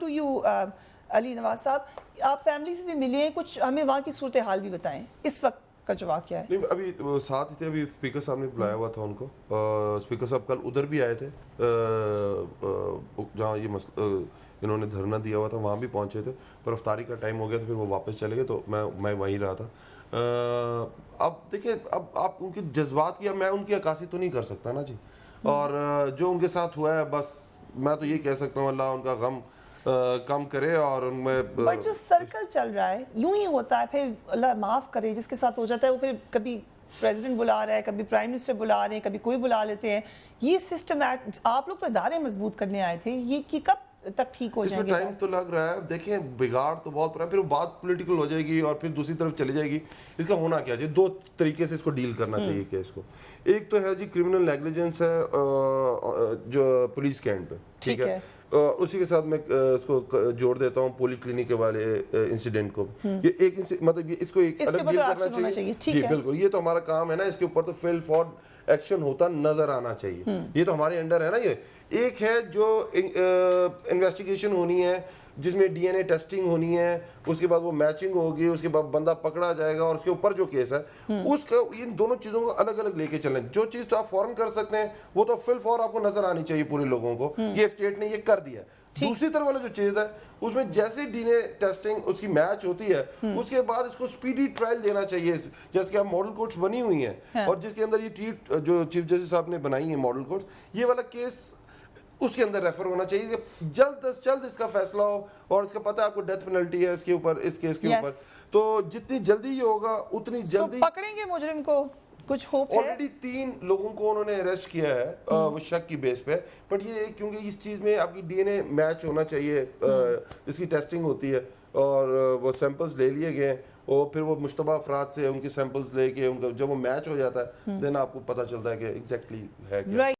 To you Ali Nawaz صاحب, آپ family سے بھی ملے ہیں, کچھ ہمیں وہاں کی صورتحال بھی بتائیں اس وقت کا جو واقعہ ہے. نہیں ابھی ساتھ ہی تھے, ابھی اسپیکر صاحب نے بلایا ہوا تھا ان کو. اسپیکر صاحب کل ادھر بھی آئے تھے جہاں یہ انہوں نے دھرنا دیا ہوا تھا, وہاں بھی پہنچے تھے, پر افطاری کا ٹائم ہو گیا تو پھر وہ واپس چلے گئے, تو میں وہیں رہا تھا. اب دیکھیں, اب آپ ان کے جذبات کی میں ان کی عکاسی تو نہیں کر سکتا نا جی, اور جو ان کے ساتھ ہوا ہے بس میں تو یہ کہہ سکتا ہوں اللہ ان کا غم کم کرے. اور ان میں بٹ جو سرکل چل رہا ہے یوں ہی ہوتا ہے, پھر اللہ معاف کرے جس کے ساتھ ہو جاتا ہے, وہ پھر کبھی پریزیڈنٹ بلا رہا ہے, کبھی پرائم منسٹر بلا رہے ہیں, کبھی کوئی بلا لیتے ہیں. یہ سسٹم آپ لوگ تو ادارے مضبوط کرنے آئے تھے, یہ کہ کب تک ٹھیک ہو اس جائیں میں گے؟ ٹائم تو لگ رہا ہے. دیکھیں بگاڑ تو بہت پڑا ہے, پھر وہ بات پولیٹیکل ہو جائے گی اور پھر دوسری طرف چلی جائے گی. اس کا ہونا کیا چاہیے, دو طریقے سے اس کو ڈیل کرنا چاہیے کیس کو. ایک تو ہے جی کرمنل نیگلیجنس ہے جو پولیس کے اینڈ پہ, ٹھیک ہے, اسی کے ساتھ میں اس کو جوڑ دیتا ہوں پولی کلینک والے انسیڈنٹ کو. یہ ایک مطلب اس کو ایک الگ ڈیل کرنا چاہیے. جی بالکل, یہ تو ہمارا کام ہے نا, اس کے اوپر تو فل فور ایکشن ہوتا نظر آنا چاہیے. یہ تو ہمارے انڈر ہے نا. یہ ایک ہے جو انویسٹیگیشن ہونی ہے جس میں ڈی این اے ٹیسٹنگ ہونی ہے, اس کے بعد وہ میچنگ ہوگی, اس کے بعد بندہ پکڑا جائے گا, اور اس کے اوپر جو کیس ہے اس کا ان دونوں چیزوں کو الگ الگ لے کے چلیں. جو چیز تو آپ فوراً کر سکتے ہیں وہ تو فل فور آپ کو نظر آنی چاہیے پورے لوگوں کو, یہ اسٹیٹ نے یہ کر دیا. دوسری طرف والا جو چیز ہے اس میں جیسے ڈی این اے ٹیسٹنگ اس کی میچ ہوتی ہے, اس کے بعد اس کو سپیڈی ٹرائل دینا چاہیے. جیسے کہ اب ماڈل کورٹس بنی ہوئی ہیں اور جس کے اندر یہ جو چیف جسٹس صاحب نے بنائی ہیں ماڈل کورٹس, یہ والا کیس اس کے اندر ریفر ہونا چاہیے کہ جلد از جلد اس کا فیصلہ ہو. اور اس کا پتہ ہے آپ کو ڈیتھ پینلٹی ہے اس کے اوپر, اس کیس کے اوپر, تو جتنی جلدی یہ ہوگا اتنی جلدی پکڑیں گے مجرم کو. کچھ ہوپ ہے؟ آلریڈی 3 لوگوں کو انہوں نے اریسٹ کیا ہے وہ شک کی بیس پہ, بٹ یہ کیونکہ اس چیز میں آپ کی ڈی این اے میچ ہونا چاہیے, اس کی ٹیسٹنگ ہوتی ہے, اور وہ سیمپلز لے لیے گئے, اور پھر وہ مشتبہ افراد سے ان کے سیمپلز لے کے جب وہ میچ ہو جاتا ہے دین آپ کو پتہ چلتا ہے کہ ایگزیکٹلی ہے کیا.